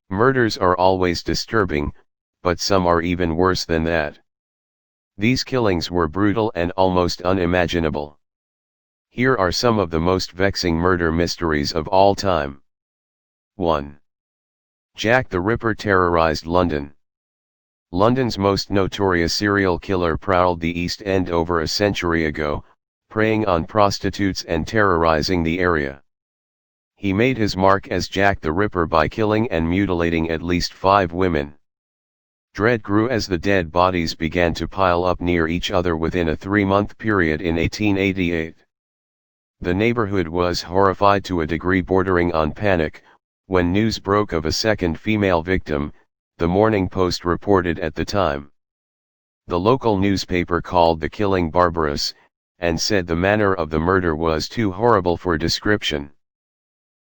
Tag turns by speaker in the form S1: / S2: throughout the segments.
S1: Murders are always disturbing, but some are even worse than that. These killings were brutal and almost unimaginable. Here are some of the most vexing murder mysteries of all time. 1. Jack the Ripper terrorized London. London's most notorious serial killer prowled the East End over a century ago, preying on prostitutes and terrorizing the area. He made his mark as Jack the Ripper by killing and mutilating at least 5 women. Dread grew as the dead bodies began to pile up near each other within a 3-month period in 1888. The neighborhood was horrified to a degree bordering on panic, when news broke of a second female victim, the Morning Post reported at the time. The local newspaper called the killing barbarous, and said the manner of the murder was too horrible for description.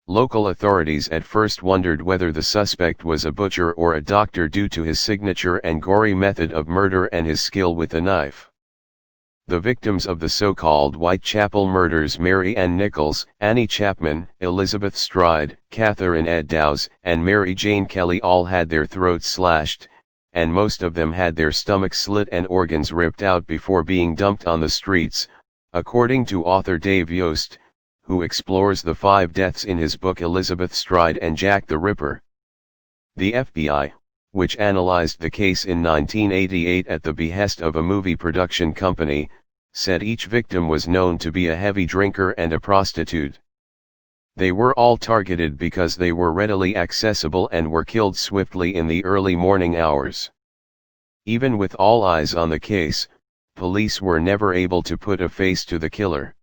S1: Local authorities at first wondered whether the suspect was a butcher or a doctor due to his signature and gory method of murder and his skill with a knife. The victims of the so-called Whitechapel murders, Mary Ann Nichols, Annie Chapman, Elizabeth Stride, Catherine Eddowes, and Mary Jane Kelly, all had their throats slashed, and most of them had their stomachs slit and organs ripped out before being dumped on the streets, according to author Dave Yost, who explores the 5 deaths in his book Elizabeth Stride and Jack the Ripper. The FBI, which analyzed the case in 1988 at the behest of a movie production company, said each victim was known to be a heavy drinker and a prostitute. They were all targeted because they were readily accessible and were killed swiftly in the early morning hours. Even with all eyes on the case, police were never able to put a face to the killer.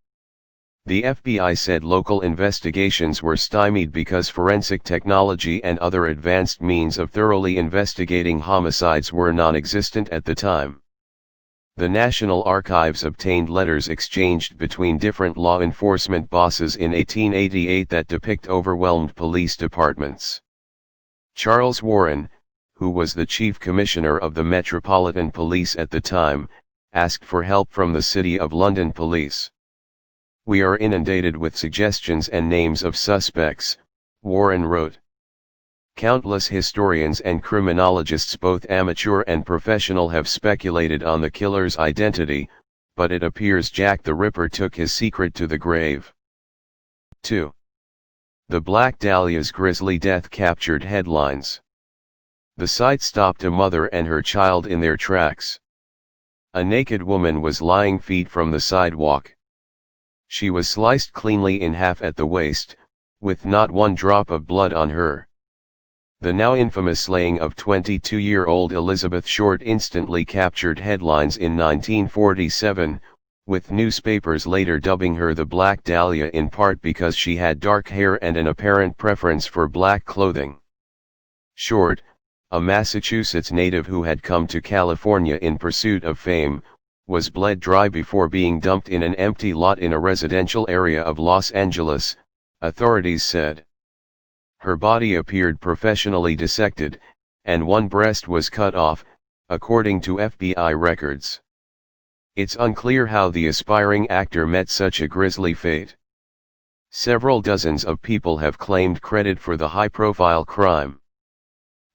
S1: The FBI said local investigations were stymied because forensic technology and other advanced means of thoroughly investigating homicides were non-existent at the time. The National Archives obtained letters exchanged between different law enforcement bosses in 1888 that depict overwhelmed police departments. Charles Warren, who was the chief commissioner of the Metropolitan Police at the time, asked for help from the City of London Police. "We are inundated with suggestions and names of suspects," Warren wrote. "Countless historians and criminologists, both amateur and professional, have speculated on the killer's identity, but it appears Jack the Ripper took his secret to the grave." 2. The Black Dahlia's grisly death captured headlines. The sight stopped a mother and her child in their tracks. A naked woman was lying feet from the sidewalk. She was sliced cleanly in half at the waist, with not one drop of blood on her. The now infamous slaying of 22-year-old Elizabeth Short instantly captured headlines in 1947, with newspapers later dubbing her the Black Dahlia, in part because she had dark hair and an apparent preference for black clothing. Short, a Massachusetts native who had come to California in pursuit of fame, was bled dry before being dumped in an empty lot in a residential area of Los Angeles, authorities said. Her body appeared professionally dissected, and one breast was cut off, according to FBI records. It's unclear how the aspiring actor met such a grisly fate. Several dozens of people have claimed credit for the high-profile crime.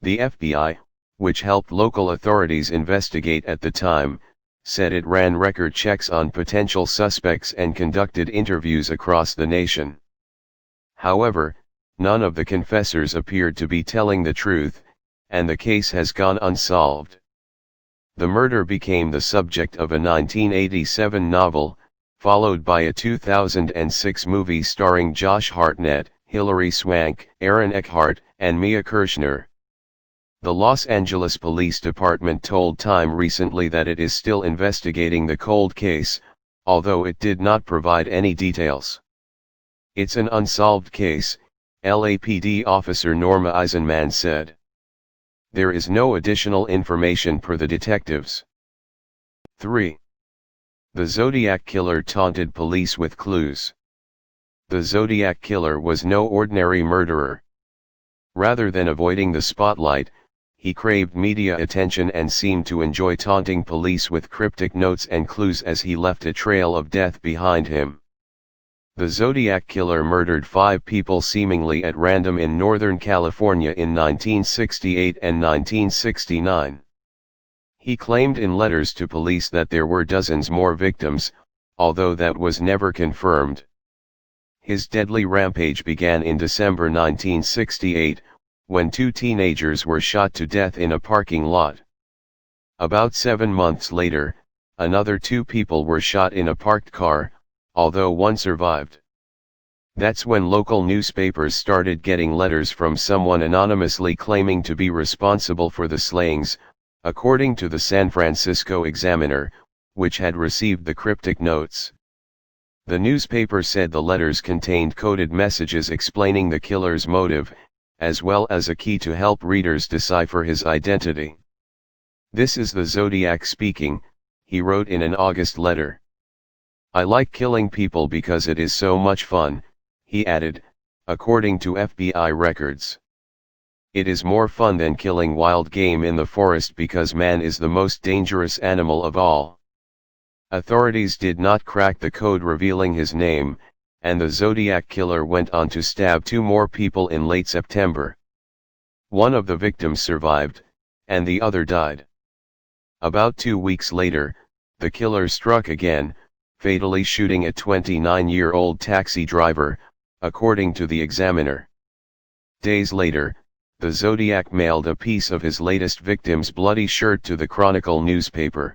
S1: The FBI, which helped local authorities investigate at the time, said it ran record checks on potential suspects and conducted interviews across the nation. However, none of the confessors appeared to be telling the truth, and the case has gone unsolved. The murder became the subject of a 1987 novel, followed by a 2006 movie starring Josh Hartnett, Hilary Swank, Aaron Eckhart, and Mia Kirshner. The Los Angeles Police Department told Time recently that it is still investigating the cold case, although it did not provide any details. "It's an unsolved case," LAPD officer Norma Eisenman said. "There is no additional information per the detectives." 3. The Zodiac Killer taunted police with clues. The Zodiac Killer was no ordinary murderer. Rather than avoiding the spotlight, he craved media attention and seemed to enjoy taunting police with cryptic notes and clues as he left a trail of death behind him. The Zodiac Killer murdered 5 people seemingly at random in Northern California in 1968 and 1969. He claimed in letters to police that there were dozens more victims, although that was never confirmed. His deadly rampage began in December 1968, when 2 teenagers were shot to death in a parking lot. About 7 months later, another 2 people were shot in a parked car, although one survived. That's when local newspapers started getting letters from someone anonymously claiming to be responsible for the slayings, according to the San Francisco Examiner, which had received the cryptic notes. The newspaper said the letters contained coded messages explaining the killer's motive, as well as a key to help readers decipher his identity. "This is the Zodiac speaking," he wrote in an August letter. "I like killing people because it is so much fun," he added, according to FBI records. "It is more fun than killing wild game in the forest because man is the most dangerous animal of all." Authorities did not crack the code revealing his name, and the Zodiac Killer went on to stab 2 more people in late September. One of the victims survived, and the other died. About 2 weeks later, the killer struck again, fatally shooting a 29-year-old taxi driver, according to the Examiner. Days later, the Zodiac mailed a piece of his latest victim's bloody shirt to the Chronicle newspaper.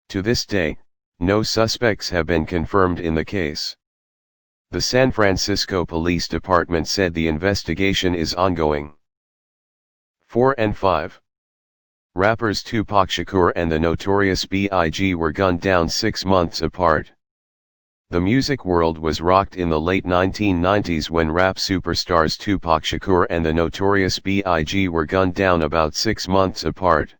S1: To this day, no suspects have been confirmed in the case. The San Francisco Police Department said the investigation is ongoing. 4 and 5. Rappers Tupac Shakur and the Notorious B.I.G. were gunned down 6 months apart. The music world was rocked in the late 1990s when rap superstars Tupac Shakur and the Notorious B.I.G. were gunned down about 6 months apart.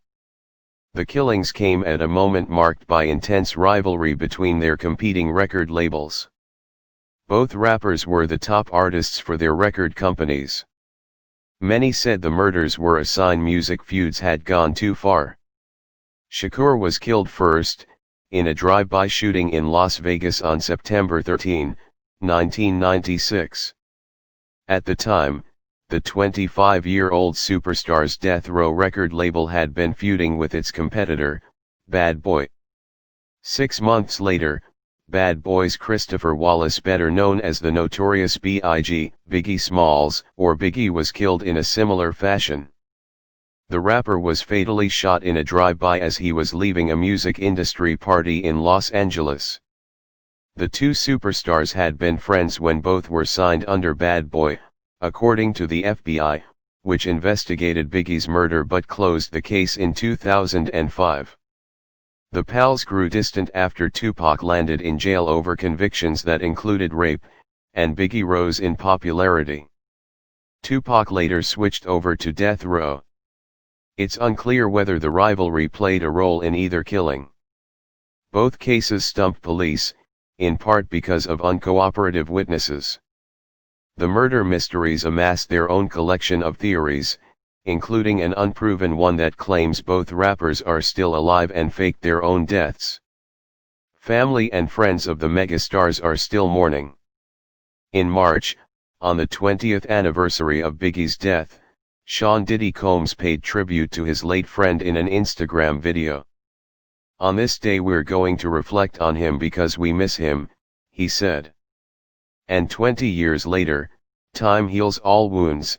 S1: The killings came at a moment marked by intense rivalry between their competing record labels. Both rappers were the top artists for their record companies. Many said the murders were a sign music feuds had gone too far. Shakur was killed first, in a drive-by shooting in Las Vegas on September 13, 1996. At the time, the 25-year-old superstar's Death Row record label had been feuding with its competitor, Bad Boy. 6 months later, Bad Boy's Christopher Wallace, better known as the Notorious B.I.G., Biggie Smalls, or Biggie, was killed in a similar fashion. The rapper was fatally shot in a drive-by as he was leaving a music industry party in Los Angeles. The 2 superstars had been friends when both were signed under Bad Boy, according to the FBI, which investigated Biggie's murder but closed the case in 2005. The pals grew distant after Tupac landed in jail over convictions that included rape, and Biggie rose in popularity. Tupac later switched over to Death Row. It's unclear whether the rivalry played a role in either killing. Both cases stumped police, in part because of uncooperative witnesses. The murder mysteries amassed their own collection of theories, including an unproven one that claims both rappers are still alive and faked their own deaths. Family and friends of the megastars are still mourning. In March, on the 20th anniversary of Biggie's death, Sean Diddy Combs paid tribute to his late friend in an Instagram video. "On this day we're going to reflect on him because we miss him," he said. And 20 years later, time heals all wounds,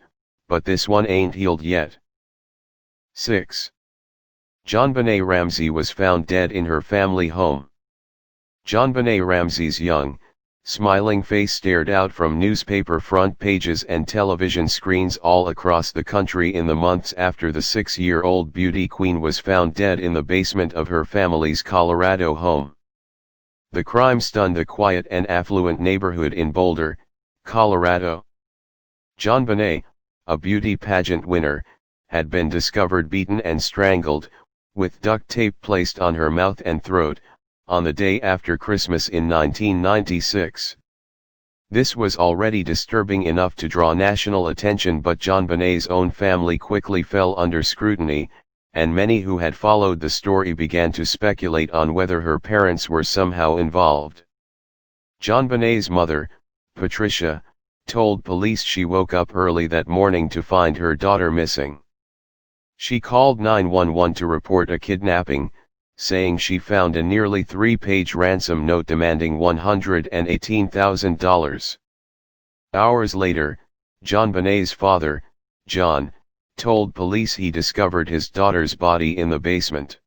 S1: but this one ain't healed yet. 6. JonBenet Ramsey was found dead in her family home. JonBenet Ramsey's young, smiling face stared out from newspaper front pages and television screens all across the country in the months after the 6-year-old beauty queen was found dead in the basement of her family's Colorado home. The crime stunned the quiet and affluent neighborhood in Boulder, Colorado. JonBenet, a beauty pageant winner, had been discovered beaten and strangled, with duct tape placed on her mouth and throat, on the day after Christmas in 1996. This was already disturbing enough to draw national attention, but JonBenet's own family quickly fell under scrutiny, and many who had followed the story began to speculate on whether her parents were somehow involved. JonBenét's mother, Patricia, told police she woke up early that morning to find her daughter missing. She called 911 to report a kidnapping, saying she found a nearly 3-page ransom note demanding $118,000. Hours later, JonBenét's father, John, told police he discovered his daughter's body in the basement.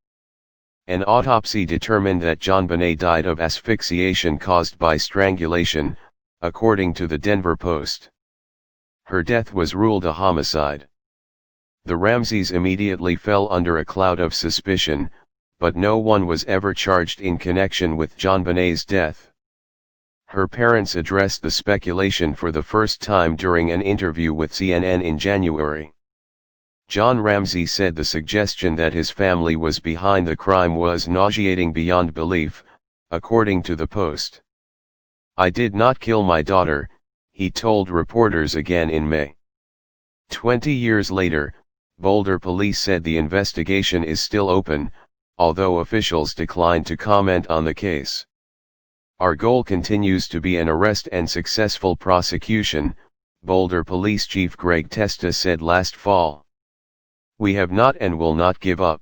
S1: An autopsy determined that JonBenét died of asphyxiation caused by strangulation, according to the Denver Post. Her death was ruled a homicide. The Ramseys immediately fell under a cloud of suspicion, but no one was ever charged in connection with JonBenét's death. Her parents addressed the speculation for the first time during an interview with CNN in January. John Ramsey said the suggestion that his family was behind the crime was nauseating beyond belief, according to the Post. "I did not kill my daughter," he told reporters again in May. 20 years later, Boulder police said the investigation is still open, although officials declined to comment on the case. "Our goal continues to be an arrest and successful prosecution," Boulder Police Chief Greg Testa said last fall. "We have not and will not give up."